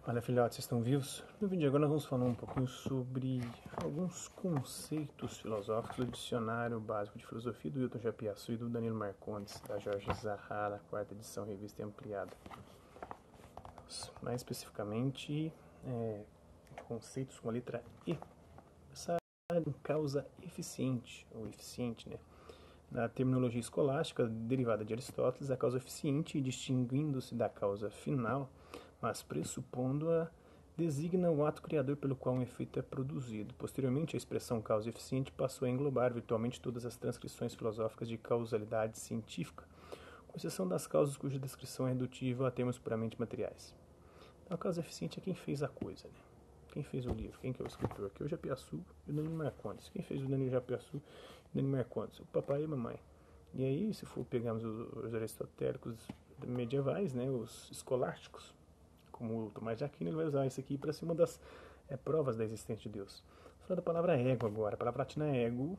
Olha, filhotes, vocês estão vivos? No vídeo de agora nós vamos falar um pouquinho sobre alguns conceitos filosóficos do Dicionário Básico de Filosofia do Wilton Japiaçu e do Danilo Marcondes, da Jorge Zahara, quarta edição, revista ampliada. Mais especificamente, conceitos com a letra E. Essa causa eficiente, ou eficiente, né? Na terminologia escolástica derivada de Aristóteles, a causa eficiente, distinguindo-se da causa final, mas pressupondo-a, designa o ato criador pelo qual um efeito é produzido. Posteriormente, a expressão causa eficiente passou a englobar virtualmente todas as transcrições filosóficas de causalidade científica, com exceção das causas cuja descrição é redutível a termos puramente materiais. Então, a causa eficiente é quem fez a coisa, né? Quem fez o livro? Quem que é o escritor? Aqui é o Japiaçu e o Danilo Marcondes. Quem fez o Danilo Japiaçu e o Danilo Marcondes? O papai e a mamãe. E aí, se for pegarmos os aristotélicos medievais, né, os escolásticos, como o Tomás de Aquino, ele vai usar isso aqui para ser uma das provas da existência de Deus. Vou falar da palavra ego agora. A palavra latina ego,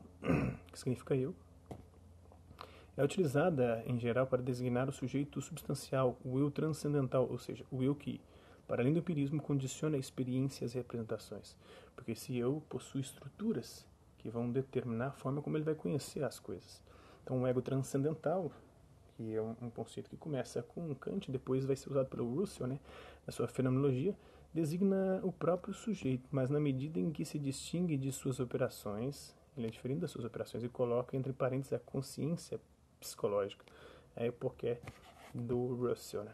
que significa eu, é utilizada em geral para designar o sujeito substancial, o eu transcendental, ou seja, o eu que, para além do empirismo, condiciona experiências e representações. Porque esse eu possui estruturas que vão determinar a forma como ele vai conhecer as coisas. Então, o ego transcendental, que é um conceito que começa com Kant, depois vai ser usado pelo Russell, né, na sua fenomenologia, designa o próprio sujeito, mas na medida em que se distingue de suas operações, ele é diferente das suas operações e coloca entre parênteses a consciência psicológica, a epoqué do Russell, né.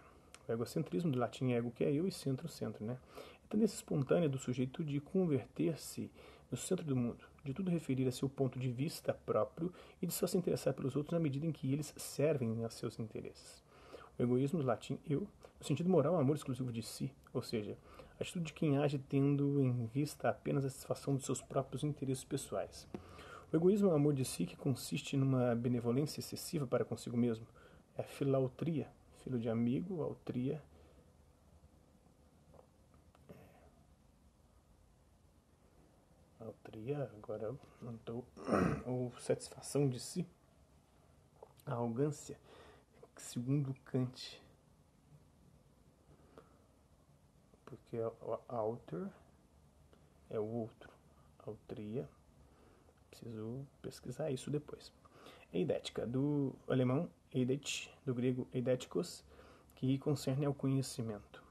O egocentrismo, do latim ego, que é eu, e centro, centro, né. A tendência espontânea do sujeito de converter-se no centro do mundo, de tudo referir a seu ponto de vista próprio e de só se interessar pelos outros na medida em que eles servem a seus interesses. O egoísmo, do latim eu, no sentido moral, é um amor exclusivo de si, ou seja, a atitude de quem age tendo em vista apenas a satisfação de seus próprios interesses pessoais. O egoísmo é um amor de si que consiste numa benevolência excessiva para consigo mesmo. É a filautria, filho de amigo, autria. Autria, agora não estou. Ou satisfação de si. A arrogância, segundo Kant. Porque o autor é o outro. Autria. Preciso pesquisar isso depois. Eidética, do alemão Eidet, do grego eidéticos, que concerne ao conhecimento.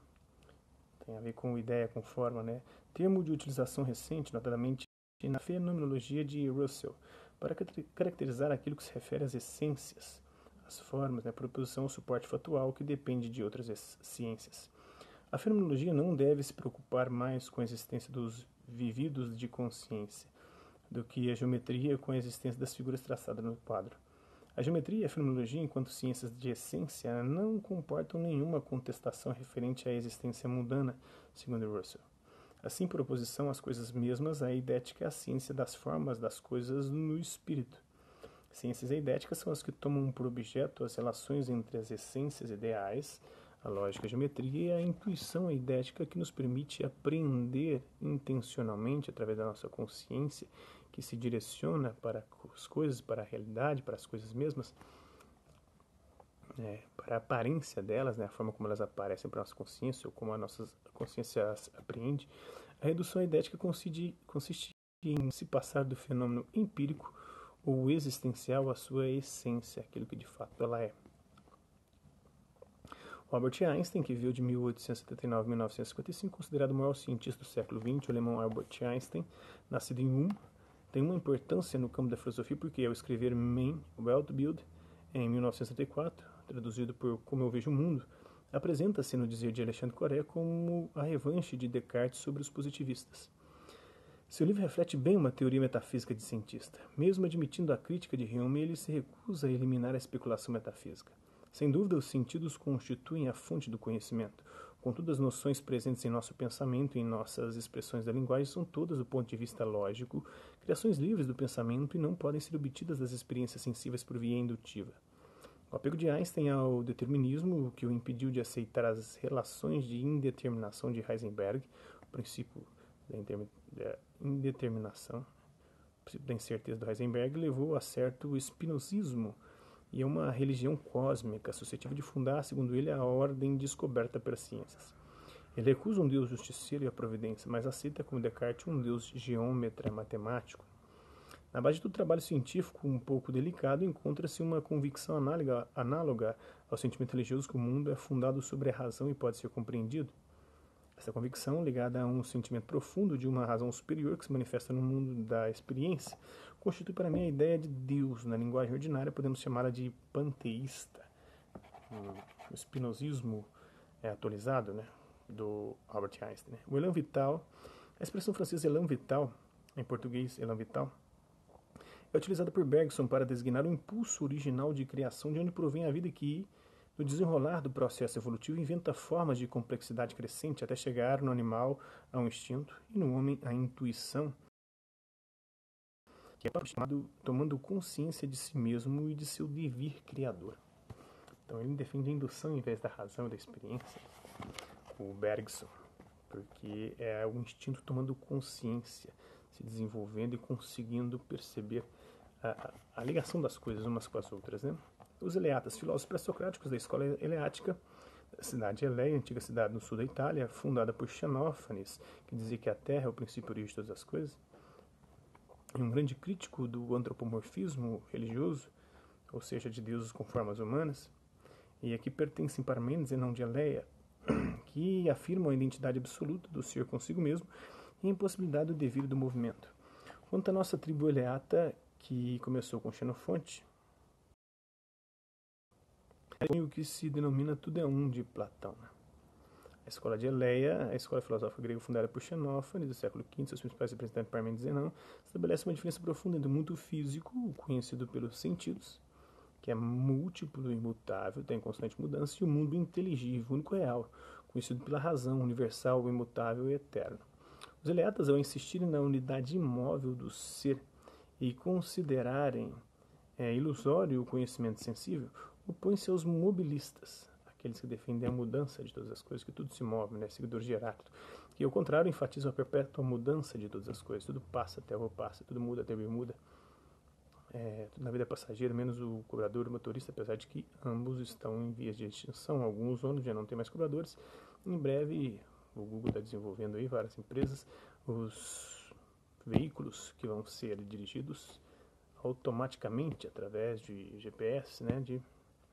Tem a ver com ideia, com forma, né? Termo de utilização recente, notadamente na fenomenologia de Russell, para caracterizar aquilo que se refere às essências, às formas, né? Proposição ou suporte factual que depende de outras ciências. A fenomenologia não deve se preocupar mais com a existência dos vividos de consciência do que a geometria com a existência das figuras traçadas no quadro. A geometria e a fenomenologia, enquanto ciências de essência, não comportam nenhuma contestação referente à existência mundana, segundo Russell. Assim, por oposição às coisas mesmas, a eidética é a ciência das formas das coisas no espírito. Ciências eidéticas são as que tomam por objeto as relações entre as essências ideais, a lógica, a geometria e a intuição eidética que nos permite apreender intencionalmente, através da nossa consciência, que se direciona para as coisas, para a realidade, para as coisas mesmas, para a aparência delas, né, a forma como elas aparecem para a nossa consciência, ou como a nossa consciência as apreende. A redução eidética consiste em se passar do fenômeno empírico ou existencial à sua essência, aquilo que de fato ela é. O Albert Einstein, que viveu de 1879 a 1955, considerado o maior cientista do século XX, o alemão Albert Einstein, nascido em Ulm, tem uma importância no campo da filosofia porque, ao escrever Mein Weltbild, em 1974, traduzido por Como Eu Vejo o Mundo, apresenta-se, no dizer de Alexandre Coré, como a revanche de Descartes sobre os positivistas. Seu livro reflete bem uma teoria metafísica de cientista. Mesmo admitindo a crítica de Hume, ele se recusa a eliminar a especulação metafísica. Sem dúvida, os sentidos constituem a fonte do conhecimento. Contudo, as noções presentes em nosso pensamento e em nossas expressões da linguagem são todas, do ponto de vista lógico, criações livres do pensamento e não podem ser obtidas das experiências sensíveis por via indutiva. O apego de Einstein ao determinismo, que o impediu de aceitar as relações de indeterminação de Heisenberg, o princípio da indeterminação, o princípio da incerteza do Heisenberg, levou a certo espinosismo e a uma religião cósmica suscetível de fundar, segundo ele, a ordem descoberta pelas ciências. Ele recusa um Deus justiceiro e a providência, mas aceita como Descartes um Deus geômetra matemático. Na base do trabalho científico um pouco delicado encontra-se uma convicção análoga ao sentimento religioso que o mundo é fundado sobre a razão e pode ser compreendido. Essa convicção, ligada a um sentimento profundo de uma razão superior que se manifesta no mundo da experiência, constitui para mim a ideia de Deus. Na linguagem ordinária podemos chamá-la de panteísta. O espinosismo é atualizado, né, do Albert Einstein. O élan vital, a expressão francesa élan vital, em português élan vital, é utilizada por Bergson para designar o impulso original de criação de onde provém a vida que, no desenrolar do processo evolutivo, inventa formas de complexidade crescente até chegar no animal a um instinto e no homem a intuição, que é chamado tomando consciência de si mesmo e de seu devir criador. Então ele defende a indução em vez da razão e da experiência, o Bergson, porque é o instinto tomando consciência, se desenvolvendo e conseguindo perceber a ligação das coisas umas com as outras, né? Os eleatas, filósofos pré-socráticos da escola eleática, da cidade de Eleia, antiga cidade no sul da Itália, fundada por Xenófanes, que dizia que a Terra é o princípio origem de todas as coisas, e um grande crítico do antropomorfismo religioso, ou seja, de deuses com formas humanas, e aqui pertencem Parmênides e não de Eleia, que afirmam a identidade absoluta do ser consigo mesmo e a impossibilidade do devir do movimento. Quanto à nossa tribo eleata, que começou com Xenofonte, é o que se denomina tudo é um de Platão. A escola de Eleia, a escola filosófica grega fundada por Xenófanes, do século V, seus principais representantes Parmênides e Zenão, estabelece uma diferença profunda entre o mundo físico, conhecido pelos sentidos, que é múltiplo e imutável, tem constante mudança, e o mundo inteligível, único e real, conhecido pela razão, universal, imutável e eterno. Os eleatas, ao insistirem na unidade imóvel do ser e considerarem ilusório o conhecimento sensível, opõem-se aos mobilistas, aqueles que defendem a mudança de todas as coisas, que tudo se move, né? Seguidores de Heráclito, que ao contrário enfatizam a perpétua mudança de todas as coisas, tudo passa, a terra passa, tudo muda, a terra muda. Tudo na vida é passageiro, menos o cobrador e o motorista, apesar de que ambos estão em vias de extinção. Alguns ônibus já não tem mais cobradores. Em breve, o Google está desenvolvendo aí várias empresas, os veículos que vão ser dirigidos automaticamente através de GPS, né,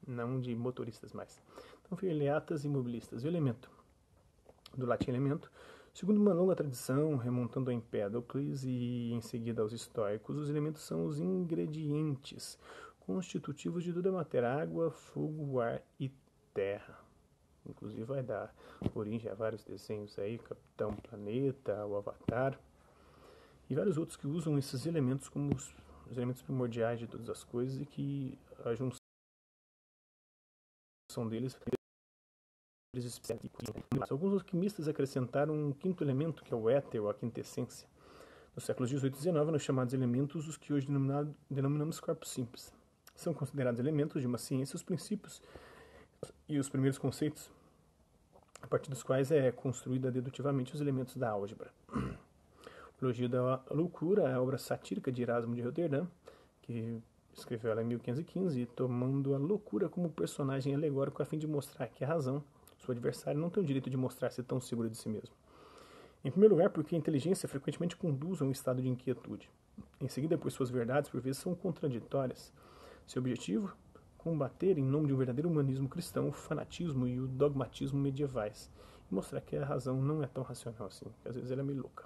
não de motoristas mais. Então, eleatas e mobilistas. O elemento, do latim elemento, segundo uma longa tradição, remontando a Empédocles e em seguida aos estoicos, os elementos são os ingredientes constitutivos de toda a matéria: água, fogo, ar e terra. Inclusive vai dar origem a vários desenhos aí, Capitão Planeta, o Avatar, e vários outros que usam esses elementos como os elementos primordiais de todas as coisas e que a junção deles alguns alquimistas acrescentaram um quinto elemento, que é o éter, ou a quintessência. Nos séculos XVIII e XIX, nos chamados elementos, os que hoje denominamos corpos simples. São considerados elementos de uma ciência os princípios e os primeiros conceitos, a partir dos quais é construída dedutivamente os elementos da álgebra. O Elogio da Loucura é a obra satírica de Erasmo de Roterdã, que escreveu ela em 1515, tomando a loucura como personagem alegórico a fim de mostrar que a razão, seu adversário, não tem o direito de mostrar-se tão seguro de si mesmo. Em primeiro lugar, porque a inteligência frequentemente conduz a um estado de inquietude. Em seguida, pois suas verdades, por vezes, são contraditórias. Seu objetivo? Combater, em nome de um verdadeiro humanismo cristão, o fanatismo e o dogmatismo medievais. E mostrar que a razão não é tão racional assim, que às vezes ela é meio louca.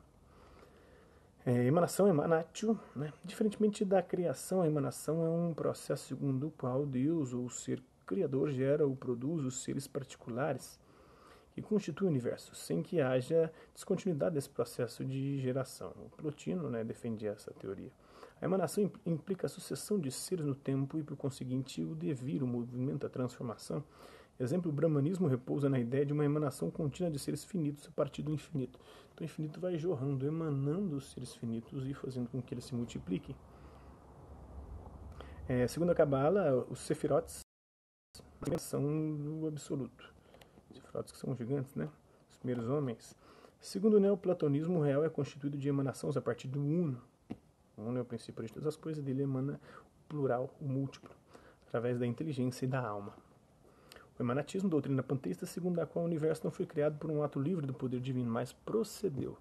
Emanação, emanatio, né? Diferentemente da criação, a emanação é um processo segundo o qual Deus, ou o ser criador, gera ou produz os seres particulares que constituem o universo, sem que haja descontinuidade desse processo de geração. O Plotino, né, defendia essa teoria. A emanação implica a sucessão de seres no tempo e, por conseguinte, o devir, o movimento, a transformação. Exemplo, o brahmanismo repousa na ideia de uma emanação contínua de seres finitos a partir do infinito. Então o infinito vai jorrando, emanando os seres finitos e fazendo com que eles se multipliquem. Segundo a Cabala, os sefirotes são o absoluto. Os sefirotes que são gigantes, né? Os primeiros homens. Segundo o neoplatonismo, o real é constituído de emanações a partir do uno. O uno é o princípio de todas as coisas, dele emana o plural, o múltiplo, através da inteligência e da alma. O O emanatismo, doutrina panteísta, segundo a qual o universo não foi criado por um ato livre do poder divino, mas procedeu,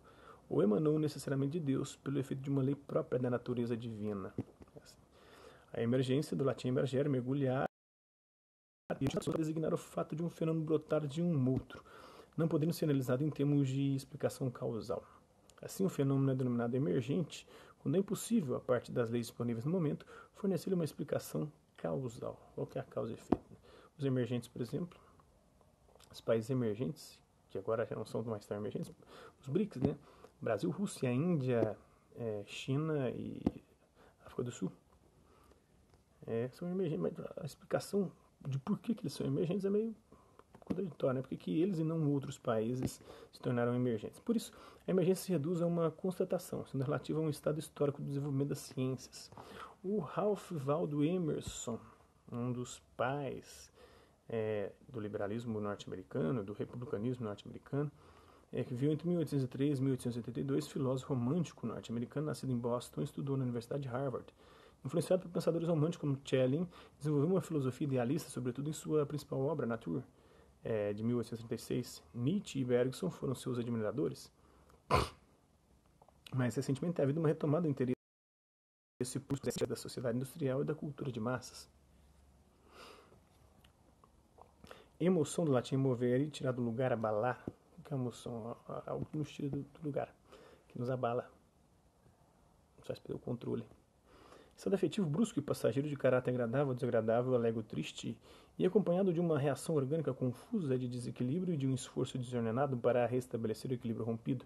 ou emanou necessariamente de Deus, pelo efeito de uma lei própria da natureza divina. A emergência, do latim emergere, mergulhar, e a designar o fato de um fenômeno brotar de um outro, não podendo ser analisado em termos de explicação causal. Assim, o fenômeno é denominado emergente, quando é impossível, a partir das leis disponíveis no momento, fornecer uma explicação causal. Qual que é a causa e efeito? Os emergentes, por exemplo, os países emergentes, que agora já não são mais tão emergentes, os BRICS, né? Brasil, Rússia, Índia, China e África do Sul, são emergentes, mas a explicação de por que eles são emergentes é meio contraditória, né? Por que eles e não outros países se tornaram emergentes? Por isso, a emergência se reduz a uma constatação, sendo relativa a um estado histórico do desenvolvimento das ciências. O Ralph Waldo Emerson, um dos pais do liberalismo norte-americano, do republicanismo norte-americano, que viveu entre 1803 e 1882, filósofo romântico norte-americano, nascido em Boston, estudou na Universidade de Harvard. Influenciado por pensadores românticos como Schelling, desenvolveu uma filosofia idealista, sobretudo em sua principal obra, Nature, de 1836. Nietzsche e Bergson foram seus admiradores. Mas recentemente tem havido uma retomada do interesse da sociedade industrial e da cultura de massas. Emoção, do latim movere, tirar do lugar, abalar. O que é emoção? Algo que nos tira do lugar, que nos abala, nos faz perder o controle. Estado afetivo brusco e passageiro, de caráter agradável ou desagradável, alegre ou triste, e acompanhado de uma reação orgânica confusa, de desequilíbrio e de um esforço desordenado para restabelecer o equilíbrio rompido.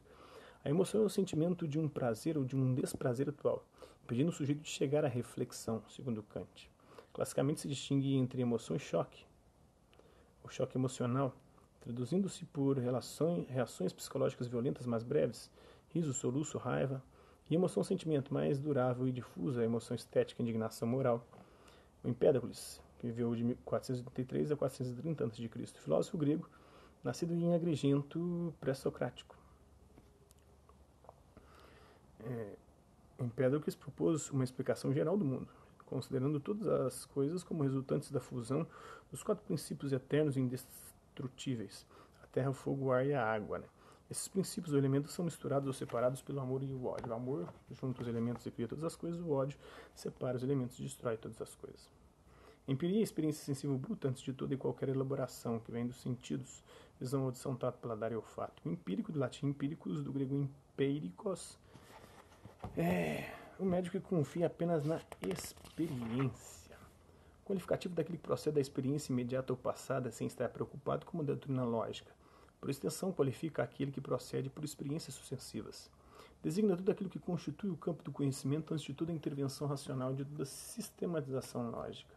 A emoção é o sentimento de um prazer ou de um desprazer atual, impedindo o sujeito de chegar à reflexão, segundo Kant. Classicamente se distingue entre emoção e choque. O choque emocional, traduzindo-se por reações psicológicas violentas mais breves, riso, soluço, raiva, e emoção-sentimento mais durável e difusa, a emoção estética, indignação moral. O Empédocles, que viveu de 483 a 430 a.C., filósofo grego, nascido em Agrigento, pré-socrático. Empédocles propôs uma explicação geral do mundo, considerando todas as coisas como resultantes da fusão dos 4 princípios eternos e indestrutíveis: a terra, o fogo, o ar e a água. Esses princípios ou elementos são misturados ou separados pelo amor e o ódio. O amor junta os elementos e cria todas as coisas, o ódio separa os elementos e destrói todas as coisas. Empiria é a experiência sensível bruta antes de toda e qualquer elaboração, que vem dos sentidos, visão, audição, tato, paladar e olfato. O empírico, do latim empíricos, do grego empíricos, o médico que confia apenas na experiência. Qualificativo daquele que procede da experiência imediata ou passada sem estar preocupado com uma doutrina lógica. Por extensão, qualifica aquele que procede por experiências sucessivas. Designa tudo aquilo que constitui o campo do conhecimento antes de toda a intervenção racional e de toda a sistematização lógica.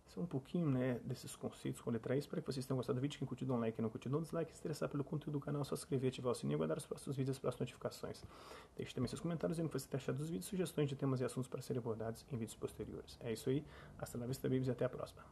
Esse é um pouquinho desses conceitos com letra I. Espero que vocês tenham gostado do vídeo. Quem curtiu, dá um like. Quem não curtiu, dá um dislike. Se interessar pelo conteúdo do canal, é só se inscrever, ativar o sininho e aguardar os próximos vídeos e as próximas notificações. Deixe também seus comentários dizendo o que você tem achado dos vídeos, sugestões de temas e assuntos para serem abordados em vídeos posteriores. É isso aí. Hasta la vista, babies, e até a próxima.